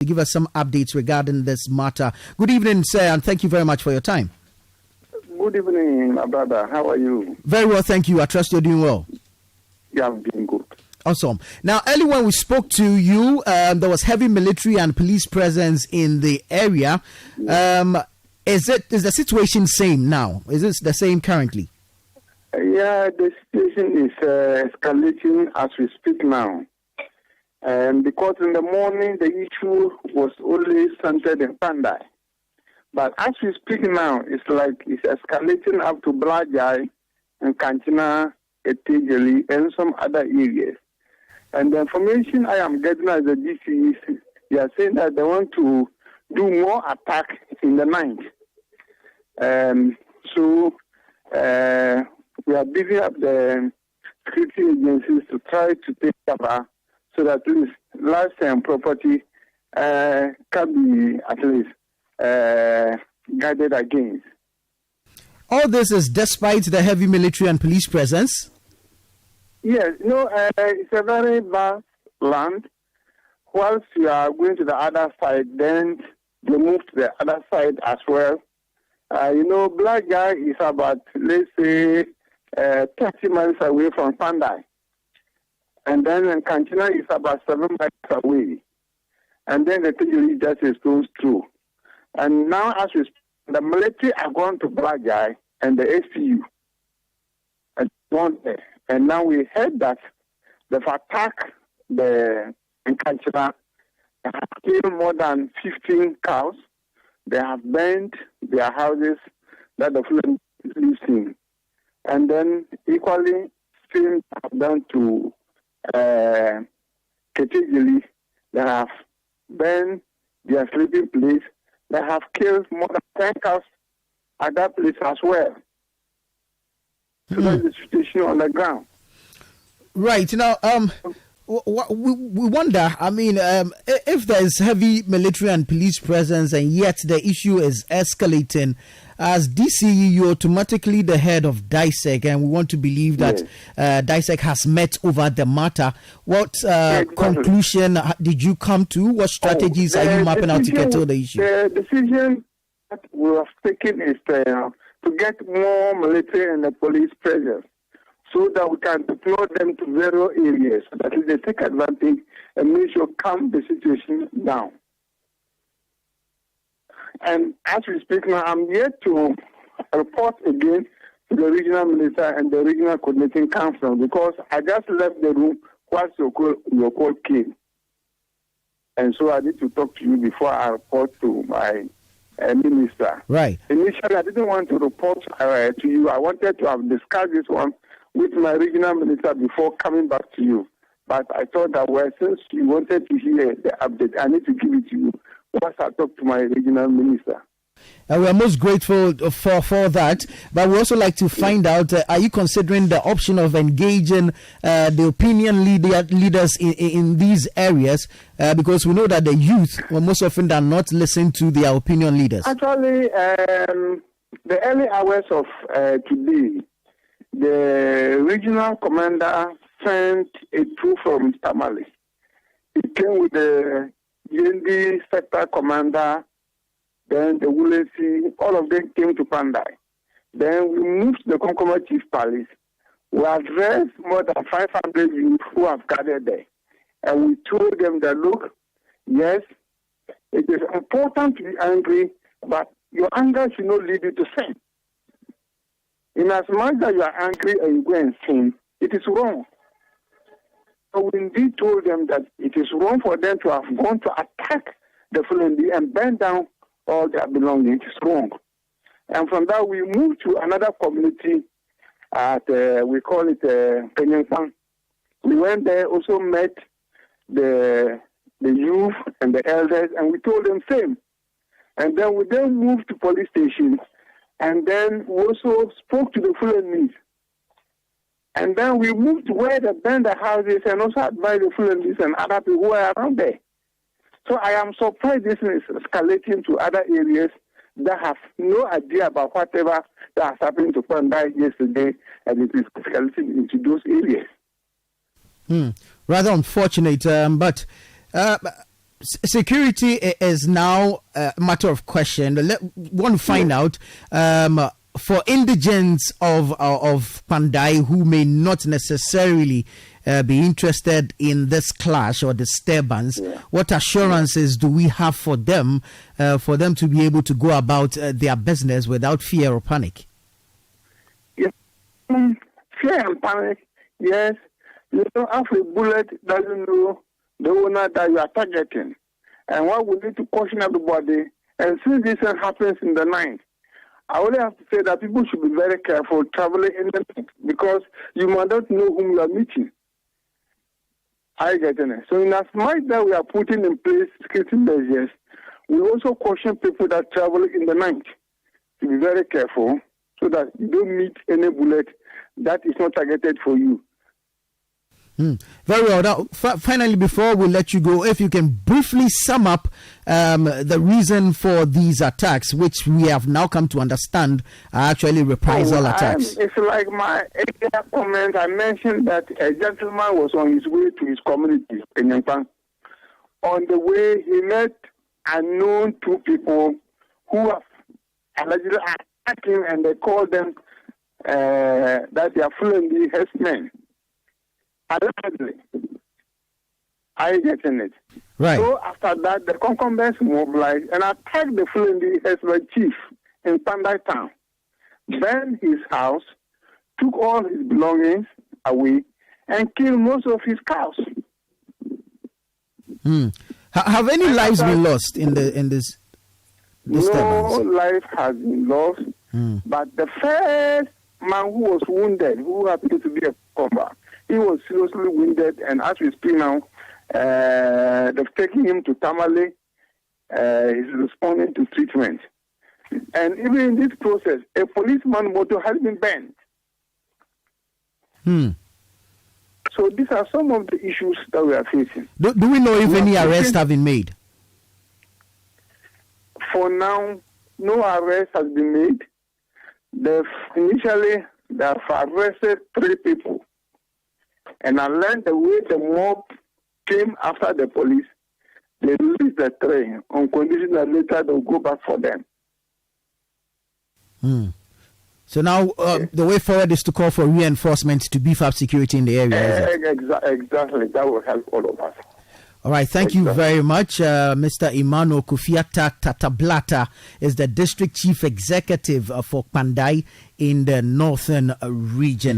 to give us some updates regarding this matter. Good evening, sir, and thank you very much for your time. Good evening, my brother. How are you? Very well, thank you. I trust you're doing well. Yeah, I'm doing good. Awesome. Now, earlier when we spoke to you, there was heavy military and police presence in the area. Yeah. Is the situation same now? Is it the same currently? Yeah, the situation is escalating as we speak now. Because in the morning, the issue was only centered in Kpandai. But as we speak now, it's escalating up to Blajai and Kanchina, Etejeli, and some other areas. And the information I am getting as the DCE, they are saying that they want to do more attack in the night. So we are building up the security agencies to try to take cover so that at least lives and property can be at least guarded against. All this is despite the heavy military and police presence? Yes, it's a very vast land. Whilst you are going to the other side, then they move to the other side as well. Black Guy is about, let's say, 30 miles away from Kpandai. And then Kanchina is about 7 miles away. And then the Tejeli just goes through. And now, as we speak, the military are going to Black Guy and the SPU. And now we heard that they've attacked the Kanchina. They have killed more than 15 cows. They have burned their houses that the Fulani lives in. And then equally, same have done to Ketejeli. They have burned their sleeping place. They have killed more than 10 cows at that place as well. So that's the situation on the ground. Right. Now, we wonder, if there's heavy military and police presence and yet the issue is escalating, as DCE, you're automatically the head of DISEC, and we want to believe that DISEC has met over the matter. What conclusion did you come to? What strategies are you mapping out to control the issue? The decision that we have taken is to get more military and the police presence, so that we can deploy them to various areas, so that they take advantage and make sure calm the situation down. And as we speak now, I'm yet to report again to the regional minister and the regional coordinating council, because I just left the room whilst your call came. And so I need to talk to you before I report to my minister. Right. Initially, I didn't want to report to you. I wanted to have discussed this one with my regional minister before coming back to you. But I thought that, since you wanted to hear the update, I need to give it to you once I talk to my regional minister. We are most grateful for that. But we also like to find out, are you considering the option of engaging the opinion leaders in these areas? Because we know that the youth will most often than not listen to their opinion leaders. Actually, the early hours of today, the regional commander sent a troop from Tamale. He came with the Yendi sector commander, then the Wulensi, all of them came to Kpandai. Then we moved to the Konkomba Chief Palace. We addressed more than 500 youth who have gathered there. And we told them that, look, yes, it is important to be angry, but your anger should not lead you to sin. In as much as you are angry and you go and sin, it is wrong. So we indeed told them that it is wrong for them to have gone to attack the Fulani and burn down all their belongings. It is wrong. And from that, we moved to another community at, we call it Penyankang. We went there, also met the youth and the elders, and we told them same. And then we moved to police stations, and then we also spoke to the Fulani. And then we moved to where they burned the houses and also advised the Fulani and other people who are around there. So I am surprised this is escalating to other areas that have no idea about whatever that has happened to Kpandai yesterday, and it is escalating into those areas. Rather unfortunate, but security is now a matter of question. Want to find out for indigents of Kpandai who may not necessarily be interested in this clash or disturbance. What assurances do we have for them to be able to go about their business without fear or panic? Yes. Fear and panic, yes. You know, every bullet doesn't know the owner that you are targeting. And what we need to caution everybody, and since this happens in the night, I only have to say that people should be very careful traveling in the night because you might not know whom you are meeting. I get it. So in as much that we are putting in place security measures, we also caution people that travel in the night to be very careful so that you don't meet any bullet that is not targeted for you. Very well. Now, finally, before we let you go, if you can briefly sum up the reason for these attacks, which we have now come to understand are actually reprisal attacks. It's like my earlier comment. I mentioned that a gentleman was on his way to his community in Yankpan. On the way, he met unknown two people who have allegedly attacked him, and they called them that they are Fulani herdsmen. Allegedly. I getting it. Right. So after that, the Konkombas mobilized and attacked the Fulani herdsman chief in Kpandai town, burned his house, took all his belongings away, and killed most of his cows. Have any lives been lost in this disturbance? No life has been lost, but the first man who was wounded, who happened to be a combat, he was seriously wounded, and as we speak now, they've taken him to Tamale. He's responding to treatment. And even in this process, a policeman motor has been banned. So these are some of the issues that we are facing. Do we know if any arrests have been made? For now, no arrest has been made. Initially, they have arrested 3 people. And I learned the way the mob came after the police, they released the 3 on condition that later they'll go back for them. So now the way forward is to call for reinforcement to beef up security in the area. Exactly. That will help all of us. All right. Thank you very much. Mr. Emmanuel Kofiatak Tatablata is the District Chief Executive for Kpandai in the Northern region.